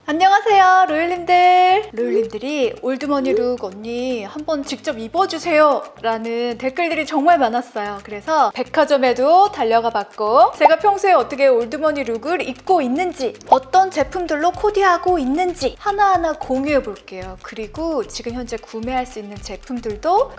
안녕하세요 로율님들이 올드머니 룩 언니 한번 직접 입어주세요 라는 댓글들이 정말 많았어요. 그래서 백화점에도 달려가 봤고 제가 평소에 어떻게 올드머니 룩을 입고 있는지 어떤 제품들로 코디하고 있는지 하나하나 공유해 볼게요. 그리고 지금 현재 구매할 수 있는 제품들도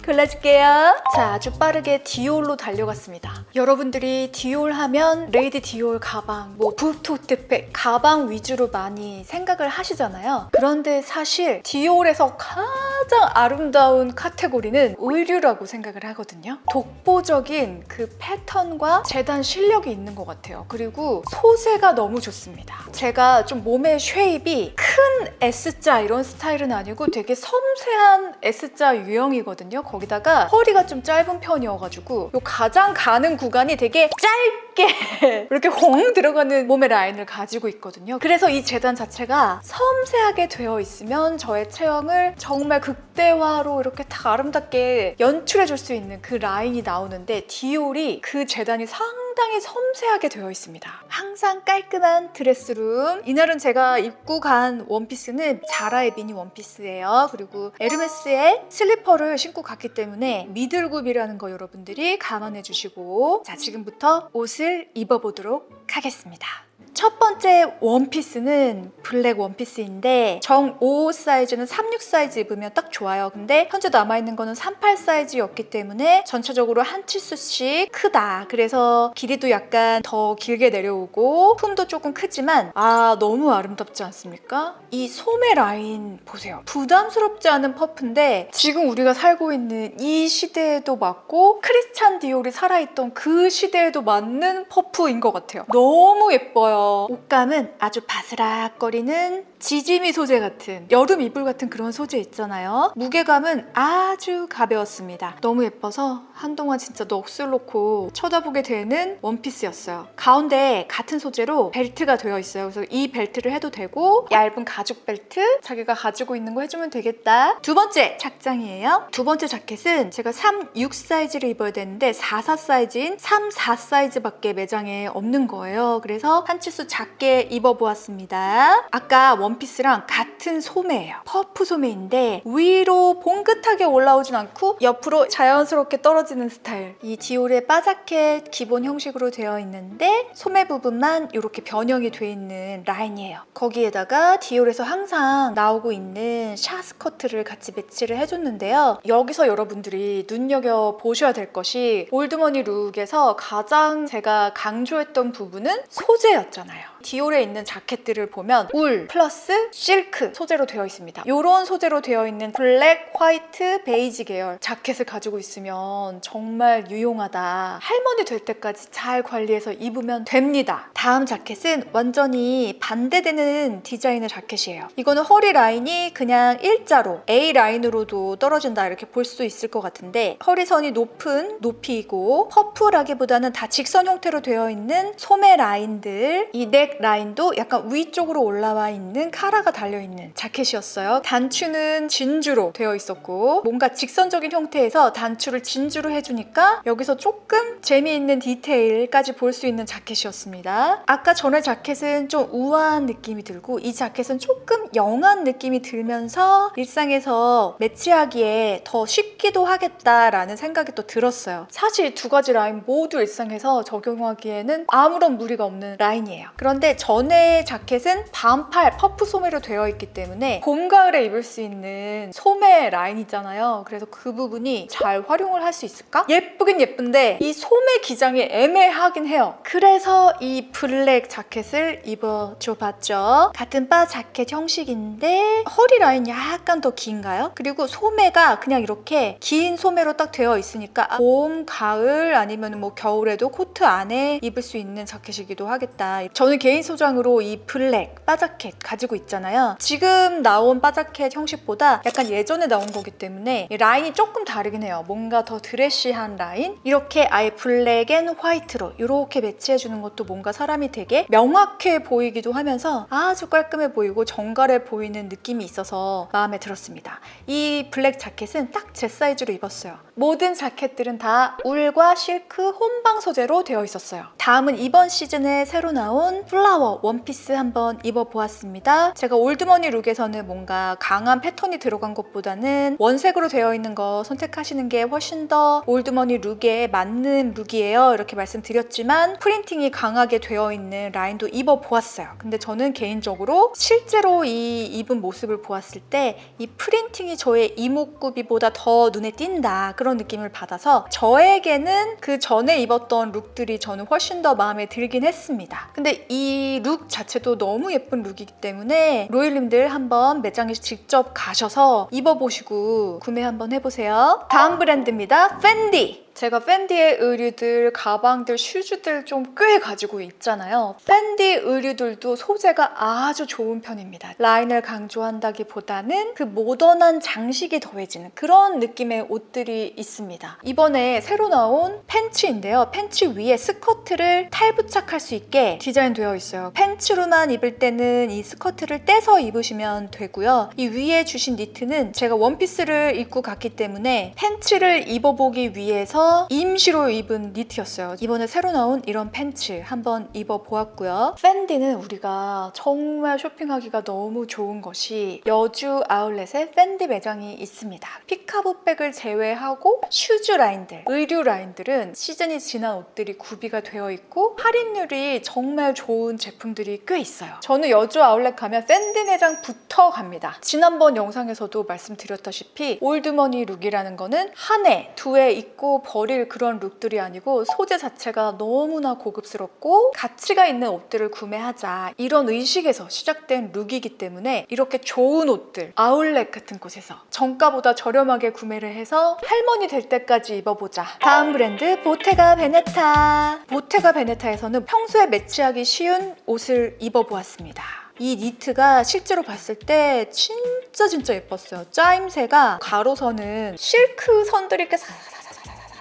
골라줄게요. 자, 아주 빠르게 디올로 달려갔습니다. 여러분들이 디올 하면 레이디 디올 가방, 부토트백 가방 위주로 많이 생각을 하시잖아요. 그런데 사실 디올에서 가장 아름다운 카테고리는 의류라고 생각을 하거든요. 독보적인 그 패턴과 재단 실력이 있는 것 같아요. 그리고 소재가 너무 좋습니다. 제가 좀 몸의 쉐입이 큰 S자 이런 스타일은 아니고 되게 섬세한 S자 유형이거든요. 거기다가 허리가 좀 짧은 편이어가지고 요 가장 가는 구간이 되게 짧게 이렇게 홍 들어가는 몸의 라인을 가지고 있거든요. 그래서 이 재단 자체가 섬세하게 되어 있으면 저의 체형을 정말 극대화로 이렇게 다 아름답게 연출해 줄 수 있는 그 라인이 나오는데 디올이 그 재단이 상당히 섬세하게 되어 있습니다. 항상 깔끔한 드레스룸. 이날은 제가 입고 간 원피스는 자라의 미니 원피스예요. 그리고 에르메스의 슬리퍼를 신고 갔기 때문에 미들굽이라는 거 여러분들이 감안해 주시고, 자, 지금부터 옷을 입어보도록 하겠습니다. 첫 번째 원피스는 블랙 원피스인데 정 55 사이즈는 36 사이즈 입으면 딱 좋아요. 근데 현재 남아있는 거는 38 사이즈였기 때문에 전체적으로 한 치수씩 크다. 그래서 길이도 약간 더 길게 내려오고 품도 조금 크지만 너무 아름답지 않습니까? 이 소매 라인 보세요. 부담스럽지 않은 퍼프인데 지금 우리가 살고 있는 이 시대에도 맞고 크리스찬 디올이 살아있던 그 시대에도 맞는 퍼프인 것 같아요. 너무 예뻐요. 옷감은 아주 바스락거리는 지지미 소재 같은 여름 이불 같은 그런 소재 있잖아요. 무게감은 아주 가벼웠습니다. 너무 예뻐서 한동안 진짜 넋을 놓고 쳐다보게 되는 원피스였어요. 가운데 같은 소재로 벨트가 되어 있어요. 그래서 이 벨트를 해도 되고 얇은 가죽 벨트 자기가 가지고 있는 거 해주면 되겠다. 두 번째 착장이에요. 두 번째 자켓은 제가 36 사이즈를 입어야 되는데 44 사이즈인 34 사이즈밖에 매장에 없는 거예요. 그래서 한 치수 작게 입어보았습니다. 아까 원피스랑 같은 소매예요. 퍼프 소매인데 위로 봉긋하게 올라오진 않고 옆으로 자연스럽게 떨어지는 스타일. 이 디올의 바자켓 기본 형식으로 되어 있는데 소매 부분만 이렇게 변형이 돼 있는 라인이에요. 거기에다가 디올에서 항상 나오고 있는 샤스커트를 같이 매치를 해줬는데요. 여기서 여러분들이 눈여겨보셔야 될 것이 올드머니 룩에서 가장 제가 강조했던 부분은 소재였잖아요. 디올에 있는 자켓들을 보면 울 플러스 실크 소재로 되어 있습니다. 이런 소재로 되어 있는 블랙, 화이트, 베이지 계열 자켓을 가지고 있으면 정말 유용하다. 할머니 될 때까지 잘 관리해서 입으면 됩니다. 다음 자켓은 완전히 반대되는 디자인의 자켓이에요. 이거는 허리 라인이 그냥 일자로 A 라인으로도 떨어진다 이렇게 볼 수 있을 것 같은데 허리선이 높은 높이이고 퍼프라기보다는 다 직선 형태로 되어 있는 소매 라인들, 이 넥 라인도 약간 위쪽으로 올라와 있는 카라가 달려있는 자켓이었어요. 단추는 진주로 되어 있었고 뭔가 직선적인 형태에서 단추를 진주로 해주니까 여기서 조금 재미있는 디테일까지 볼 수 있는 자켓이었습니다. 아까 전에 자켓은 좀 우아한 느낌이 들고 이 자켓은 조금 영한 느낌이 들면서 일상에서 매치하기에 더 쉽기도 하겠다라는 생각이 또 들었어요. 사실 두 가지 라인 모두 일상에서 적용하기에는 아무런 무리가 없는 라인이에요. 그런데 전에 자켓은 반팔 퍼프 소매로 되어 있기 때문에 봄, 가을에 입을 수 있는 소매 라인이잖아요. 그래서 그 부분이 잘 활용을 할 수 있을까? 예쁘긴 예쁜데 이 소매 기장이 애매하긴 해요. 그래서 이 블랙 자켓을 입어줘 봤죠. 같은 바 자켓 형식인데 허리 라인 약간 더 긴가요? 그리고 소매가 그냥 이렇게 긴 소매로 딱 되어 있으니까 봄, 가을 아니면 겨울에도 코트 안에 입을 수 있는 자켓이기도 하겠다. 저는 개인 소장으로 이 블랙 바자켓 가지고 있잖아요. 지금 나온 바자켓 형식보다 약간 예전에 나온 거기 때문에 라인이 조금 다르긴 해요. 뭔가 더 드레시한 라인? 이렇게 아예 블랙 앤 화이트로 이렇게 매치해주는 것도 뭔가 사람이 되게 명확해 보이기도 하면서 아주 깔끔해 보이고 정갈해 보이는 느낌이 있어서 마음에 들었습니다. 이 블랙 자켓은 딱 제 사이즈로 입었어요. 모든 자켓들은 다 울과 실크 혼방 소재로 되어 있었어요. 다음은 이번 시즌에 새로 나온 플라워 원피스 한번 입어보았습니다. 제가 올드머니 룩에서는 뭔가 강한 패턴이 들어간 것보다는 원색으로 되어 있는 거 선택하시는 게 훨씬 더 올드머니 룩에 맞는 룩이에요. 이렇게 말씀드렸지만 프린팅이 강하게 되어 있는 라인도 입어보았어요. 근데 저는 개인적으로 실제로 이 입은 모습을 보았을 때 이 프린팅이 저의 이목구비보다 더 눈에 띈다, 그런 느낌을 받아서 저에게는 그 전에 입었던 룩들이 저는 훨씬 더 마음에 들긴 했습니다. 근데 이 룩 자체도 너무 예쁜 룩이기 때문에 로일님들 한번 매장에 직접 가셔서 입어보시고 구매 한번 해보세요. 다음 브랜드입니다. 펜디. 제가 펜디의 의류들, 가방들, 슈즈들 좀 꽤 가지고 있잖아요. 펜디 의류들도 소재가 아주 좋은 편입니다. 라인을 강조한다기보다는 그 모던한 장식이 더해지는 그런 느낌의 옷들이 있습니다. 이번에 새로 나온 팬츠인데요. 팬츠 위에 스커트를 탈부착할 수 있게 디자인되어 있어요. 팬츠로만 입을 때는 이 스커트를 떼서 입으시면 되고요. 이 위에 주신 니트는 제가 원피스를 입고 갔기 때문에 팬츠를 입어보기 위해서 임시로 입은 니트였어요. 이번에 새로 나온 이런 팬츠 한번 입어보았고요. 펜디는 우리가 정말 쇼핑하기가 너무 좋은 것이 여주 아울렛에 펜디 매장이 있습니다. 피카보백을 제외하고 슈즈 라인들, 의류 라인들은 시즌이 지난 옷들이 구비가 되어 있고 할인율이 정말 좋은 제품들이 꽤 있어요. 저는 여주 아울렛 가면 펜디 매장부터 갑니다. 지난번 영상에서도 말씀드렸다시피 올드머니 룩이라는 거는 한 해, 두 해 입고 버릴 그런 룩들이 아니고 소재 자체가 너무나 고급스럽고 가치가 있는 옷들을 구매하자, 이런 의식에서 시작된 룩이기 때문에 이렇게 좋은 옷들 아울렛 같은 곳에서 정가보다 저렴하게 구매를 해서 할머니 될 때까지 입어보자. 다음 브랜드 보테가 베네타. 보테가 베네타에서는 평소에 매치하기 쉬운 옷을 입어보았습니다. 이 니트가 실제로 봤을 때 진짜 예뻤어요. 짜임새가 가로선은 실크 선들이 이렇게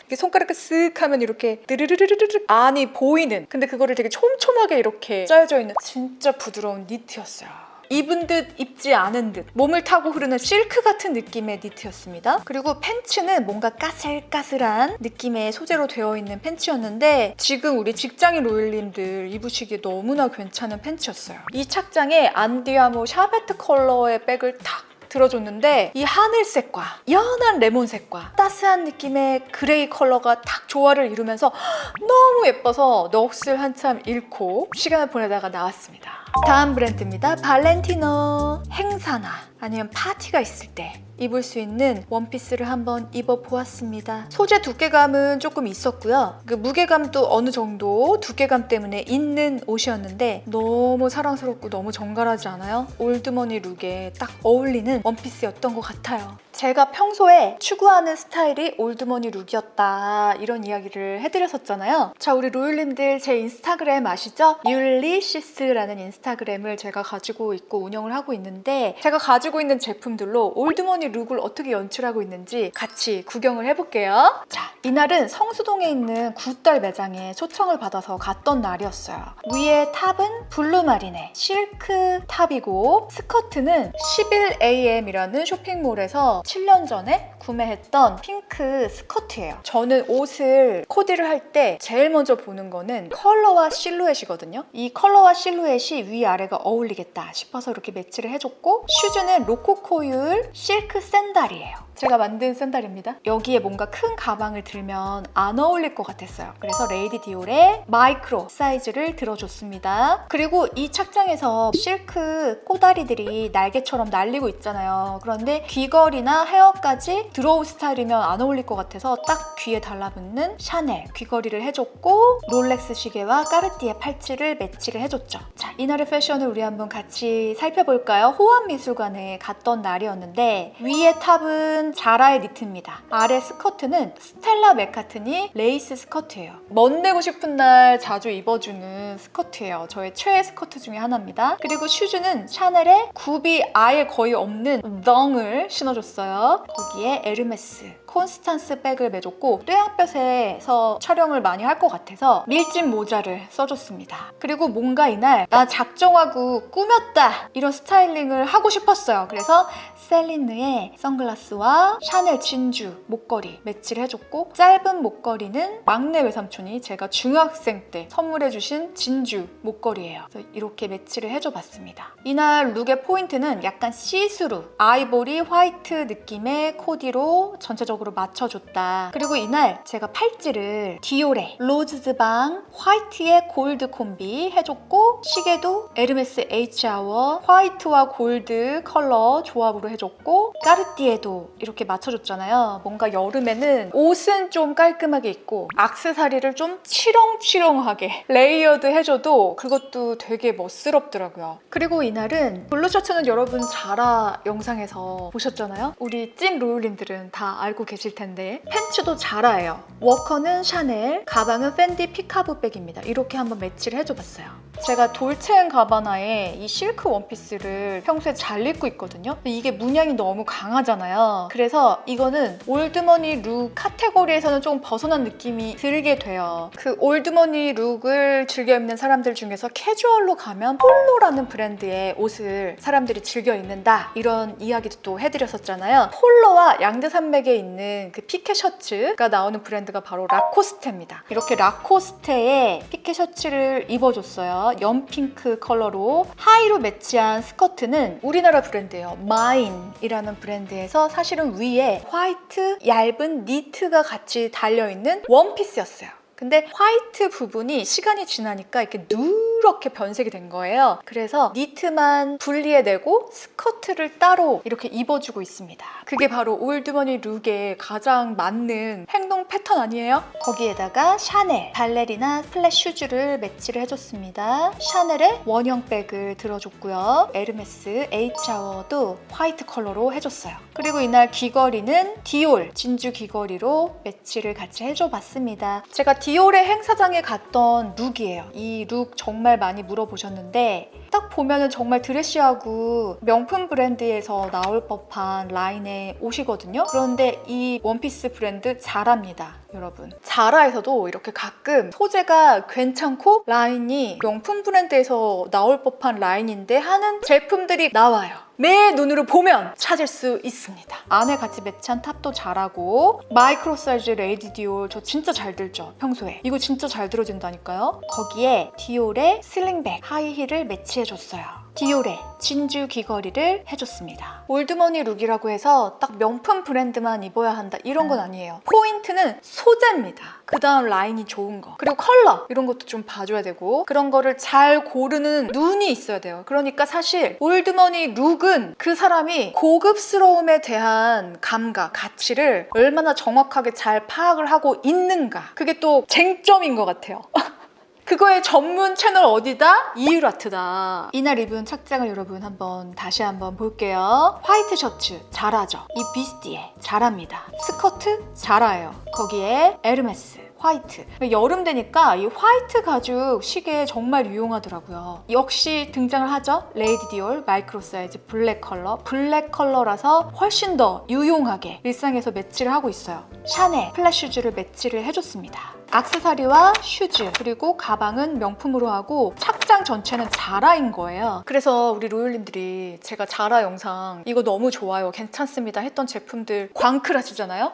이렇게 손가락을 쓱 하면 이렇게 느르르르르르 안이 보이는, 근데 그거를 되게 촘촘하게 이렇게 짜여져 있는 진짜 부드러운 니트였어요. 입은 듯 입지 않은 듯 몸을 타고 흐르는 실크 같은 느낌의 니트였습니다. 그리고 팬츠는 뭔가 까슬까슬한 느낌의 소재로 되어 있는 팬츠였는데 지금 우리 직장인 로일님들 입으시기에 너무나 괜찮은 팬츠였어요. 이 착장에 안디아모 샤베트 컬러의 백을 탁 들어줬는데 이 하늘색과 연한 레몬색과 따스한 느낌의 그레이 컬러가 딱 조화를 이루면서 너무 예뻐서 넋을 한참 잃고 시간을 보내다가 나왔습니다. 다음 브랜드입니다. 발렌티노. 행사나 아니면 파티가 있을 때 입을 수 있는 원피스를 한번 입어보았습니다. 소재 두께감은 조금 있었고요. 그 무게감도 어느 정도 두께감 때문에 있는 옷이었는데 너무 사랑스럽고 너무 정갈하지 않아요? 올드머니 룩에 딱 어울리는 원피스였던 것 같아요. 제가 평소에 추구하는 스타일이 올드머니 룩이었다, 이런 이야기를 해드렸었잖아요. 자, 우리 로일님들 제 인스타그램 아시죠? 율리시스라는 인스타그램을 제가 가지고 있고 운영을 하고 있는데 제가 가지고 있는 제품들로 올드머니 룩을 어떻게 연출하고 있는지 같이 구경을 해볼게요. 자, 이날은 성수동에 있는 굿달 매장에 초청을 받아서 갔던 날이었어요. 위에 탑은 블루마린의 실크 탑이고 스커트는 11am이라는 쇼핑몰에서 7년 전에 구매했던 핑크 스커트예요. 저는 옷을 코디를 할 때 제일 먼저 보는 거는 컬러와 실루엣이거든요. 이 컬러와 실루엣이 위아래가 어울리겠다 싶어서 이렇게 매치를 해줬고, 슈즈는 로코코율 실크 샌들이에요. 제가 만든 샌들입니다. 여기에 뭔가 큰 가방을 들면 안 어울릴 것 같았어요. 그래서 레이디 디올의 마이크로 사이즈를 들어줬습니다. 그리고 이 착장에서 실크 꼬다리들이 날개처럼 날리고 있잖아요. 그런데 귀걸이나 헤어까지 드로우 스타일이면 안 어울릴 것 같아서 딱 귀에 달라붙는 샤넬 귀걸이를 해줬고, 롤렉스 시계와 까르띠에 팔찌를 매치를 해줬죠. 자, 이날의 패션을 우리 한번 같이 살펴볼까요? 호암미술관에 갔던 날이었는데 위에 탑은 자라의 니트입니다. 아래 스커트는 스텔라 맥카트니 레이스 스커트예요. 멋내고 싶은 날 자주 입어주는 스커트예요. 저의 최애 스커트 중에 하나입니다. 그리고 슈즈는 샤넬의 굽이 아예 거의 없는 덩을 신어줬어요. 거기에 에르메스 콘스탄스 백을 매줬고 뙤약볕에서 촬영을 많이 할 것 같아서 밀짚 모자를 써줬습니다. 그리고 뭔가 이날 나 작정하고 꾸몄다 이런 스타일링을 하고 싶었어요. 그래서 셀린느의 선글라스와 샤넬 진주 목걸이 매치를 해줬고, 짧은 목걸이는 막내 외삼촌이 제가 중학생 때 선물해주신 진주 목걸이에요. 그래서 이렇게 매치를 해줘봤습니다. 이날 룩의 포인트는 약간 시스루, 아이보리 화이트 느낌의 코디로 전체적으로 맞춰줬다. 그리고 이날 제가 팔찌를 디올의 로즈드방 화이트의 골드 콤비 해줬고, 시계도 에르메스 H아워 화이트와 골드 컬러 조합으로 해줬고, 까르띠에도 이렇게 맞춰줬잖아요. 뭔가 여름에는 옷은 좀 깔끔하게 입고 액세서리를 좀 치렁치렁하게 레이어드 해줘도 그것도 되게 멋스럽더라고요. 그리고 이날은 블루 셔츠는 여러분 자라 영상에서 보셨잖아요. 우리 찐 로율님들은 다 알고 계실 텐데 팬츠도 자라예요. 워커는 샤넬, 가방은 펜디 피카브 백입니다. 이렇게 한번 매치를 해줘봤어요. 제가 돌체앤가바나의 이 실크 원피스를 평소에 잘 입고 있거든요. 이게 문양이 너무 강하잖아요. 그래서 이거는 올드머니 룩 카테고리에서는 좀 벗어난 느낌이 들게 돼요. 그 올드머니 룩을 즐겨 입는 사람들 중에서 캐주얼로 가면 폴로라는 브랜드의 옷을 사람들이 즐겨 입는다, 이런 이야기도 또 해드렸었잖아요. 폴로와 양대산맥에 있는 그 피케 셔츠가 나오는 브랜드가 바로 라코스테입니다. 이렇게 라코스테의 피케 셔츠를 입어줬어요. 연핑크 컬러로 하이로 매치한 스커트는 우리나라 브랜드예요. 마인이라는 브랜드에서 사실은 위에 화이트 얇은 니트가 같이 달려있는 원피스였어요. 근데 화이트 부분이 시간이 지나니까 이렇게 누렇게 변색이 된 거예요. 그래서 니트만 분리해내고 스커트를 따로 이렇게 입어주고 있습니다. 그게 바로 올드머니 룩에 가장 맞는 행동 패턴 아니에요? 거기에다가 샤넬 발레리나 플랫 슈즈를 매치를 해줬습니다. 샤넬의 원형 백을 들어줬고요. 에르메스 H아워도 화이트 컬러로 해줬어요. 그리고 이날 귀걸이는 디올 진주 귀걸이로 매치를 같이 해줘봤습니다. 제가 디올의 행사장에 갔던 룩이에요. 이 룩 정말 많이 물어보셨는데 딱 보면은 정말 드레시하고 명품 브랜드에서 나올 법한 라인의 옷이거든요. 그런데 이 원피스 브랜드 자라입니다, 여러분. 자라에서도 이렇게 가끔 소재가 괜찮고 라인이 명품 브랜드에서 나올 법한 라인인데 하는 제품들이 나와요. 내 눈으로 보면 찾을 수 있습니다. 안에 같이 매치한 탑도 잘하고, 마이크로 사이즈 레이디 디올 저 진짜 잘 들죠, 평소에. 이거 진짜 잘 들어진다니까요. 거기에 디올의 슬링백 하이힐을 매치해줬어요. 디올의 진주 귀걸이를 해줬습니다. 올드머니 룩이라고 해서 딱 명품 브랜드만 입어야 한다 이런 건 아니에요. 포인트는 소재입니다. 그 다음 라인이 좋은 거, 그리고 컬러 이런 것도 좀 봐줘야 되고, 그런 거를 잘 고르는 눈이 있어야 돼요. 그러니까 사실 올드머니 룩은 그 사람이 고급스러움에 대한 감각, 가치를 얼마나 정확하게 잘 파악을 하고 있는가, 그게 또 쟁점인 것 같아요. 그거의 전문 채널 어디다? 이유라트다. 이날 입은 착장을 여러분 다시 한번 볼게요. 화이트 셔츠 자라죠. 이 비스티에 자라입니다. 스커트 자라예요. 거기에 에르메스 화이트. 여름 되니까 이 화이트 가죽 시계 정말 유용하더라고요. 역시 등장을 하죠. 레이디 디올 마이크로 사이즈 블랙 컬러. 블랙 컬러라서 훨씬 더 유용하게 일상에서 매치를 하고 있어요. 샤넬 플랫 슈즈를 매치를 해줬습니다. 액세서리와 슈즈 그리고 가방은 명품으로 하고 착장 전체는 자라인 거예요. 그래서 우리 로율님들이 제가 자라 영상 이거 너무 좋아요, 괜찮습니다 했던 제품들 광클 하시잖아요.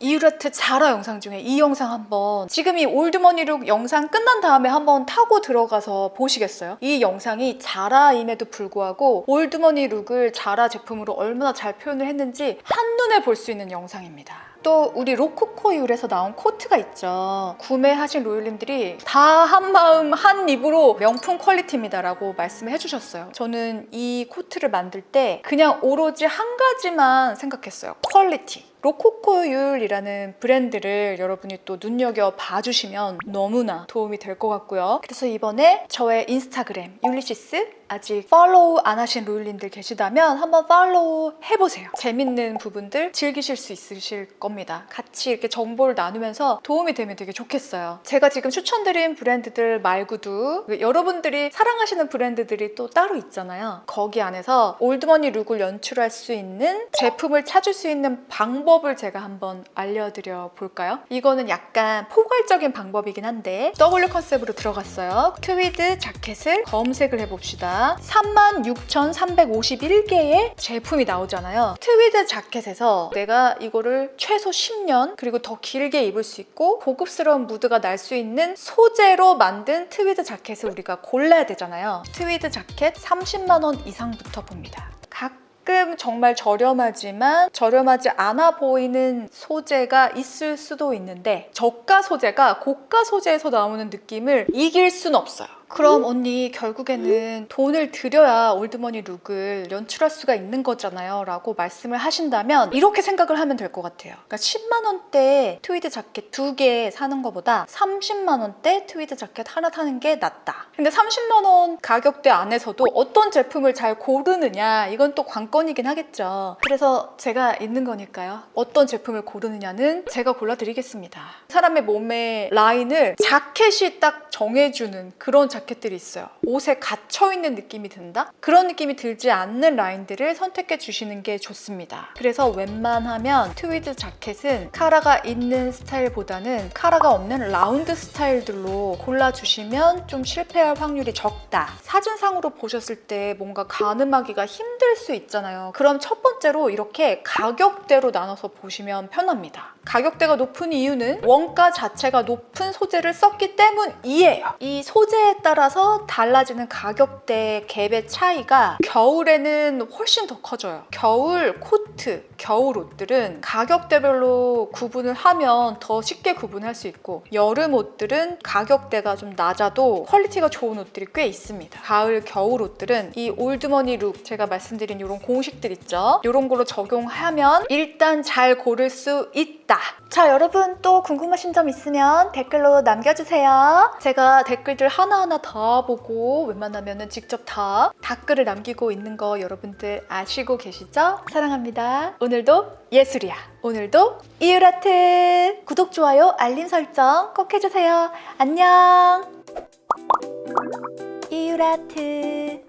이유라트 자라 영상 중에 이 영상 한번, 지금 이 올드머니룩 영상 끝난 다음에 한번 타고 들어가서 보시겠어요? 이 영상이 자라임에도 불구하고 올드머니룩을 자라 제품으로 얼마나 잘 표현을 했는지 한눈에 볼 수 있는 영상입니다. 또 우리 로코코율에서 나온 코트가 있죠. 구매하신 로율님들이 다 한마음 한입으로 명품 퀄리티입니다 라고 말씀해 주셨어요. 저는 이 코트를 만들 때 그냥 오로지 한 가지만 생각했어요. 퀄리티. 로코코율이라는 브랜드를 여러분이 또 눈여겨 봐주시면 너무나 도움이 될 것 같고요. 그래서 이번에 저의 인스타그램 율리시스 아직 팔로우 안 하신 로율님들 계시다면 한번 팔로우 해보세요. 재밌는 부분들 즐기실 수 있으실 겁니다. 같이 이렇게 정보를 나누면서 도움이 되면 되게 좋겠어요. 제가 지금 추천드린 브랜드들 말고도 여러분들이 사랑하시는 브랜드들이 또 따로 있잖아요. 거기 안에서 올드머니 룩을 연출할 수 있는 제품을 찾을 수 있는 방법을 제가 한번 알려드려 볼까요? 이거는 약간 포괄적인 방법이긴 한데 W 컨셉으로 들어갔어요. 트위드 자켓을 검색을 해봅시다. 36,351개의 제품이 나오잖아요. 트위드 자켓에서 내가 이거를 최소 10년 그리고 더 길게 입을 수 있고 고급스러운 무드가 날 수 있는 소재로 만든 트위드 자켓을 우리가 골라야 되잖아요. 트위드 자켓 30만 원 이상부터 봅니다. 가끔 정말 저렴하지만 저렴하지 않아 보이는 소재가 있을 수도 있는데 저가 소재가 고가 소재에서 나오는 느낌을 이길 순 없어요. 그럼 언니 결국에는 돈을 들여야 올드머니 룩을 연출할 수가 있는 거잖아요 라고 말씀을 하신다면 이렇게 생각을 하면 될 것 같아요. 그러니까 10만 원대 트위드 자켓 2개 사는 것보다 30만 원대 트위드 자켓 하나 사는 게 낫다. 근데 30만 원 가격대 안에서도 어떤 제품을 잘 고르느냐 이건 또 관건이긴 하겠죠. 그래서 제가 있는 거니까요. 어떤 제품을 고르느냐는 제가 골라드리겠습니다. 사람의 몸의 라인을 자켓이 딱 정해주는 그런 자켓들이 있어요. 옷에 갇혀있는 느낌이 든다? 그런 느낌이 들지 않는 라인들을 선택해 주시는 게 좋습니다. 그래서 웬만하면 트위드 자켓은 카라가 있는 스타일보다는 카라가 없는 라운드 스타일들로 골라주시면 좀 실패할 확률이 적다. 사진상으로 보셨을 때 뭔가 가늠하기가 힘들 수 있잖아요. 그럼 첫 번째로 이렇게 가격대로 나눠서 보시면 편합니다. 가격대가 높은 이유는 원가 자체가 높은 소재를 썼기 때문이에요. 이 소재에 따라서 달라지는 가격대 갭의 차이가 겨울에는 훨씬 더 커져요. 겨울 코트, 겨울 옷들은 가격대별로 구분을 하면 더 쉽게 구분할 수 있고 여름 옷들은 가격대가 좀 낮아도 퀄리티가 좋은 옷들이 꽤 있습니다. 가을, 겨울 옷들은 이 올드머니 룩 제가 말씀드린 이런 공식들 있죠? 이런 걸로 적용하면 일단 잘 고를 수 있다. 자, 여러분 또 궁금하신 점 있으면 댓글로 남겨주세요. 제가 댓글들 하나하나 다 보고 웬만하면 직접 다 댓글을 남기고 있는 거 여러분들 아시고 계시죠? 사랑합니다. 오늘도 예술이야. 오늘도 이유라트 구독, 좋아요, 알림 설정 꼭 해주세요. 안녕. 이유라트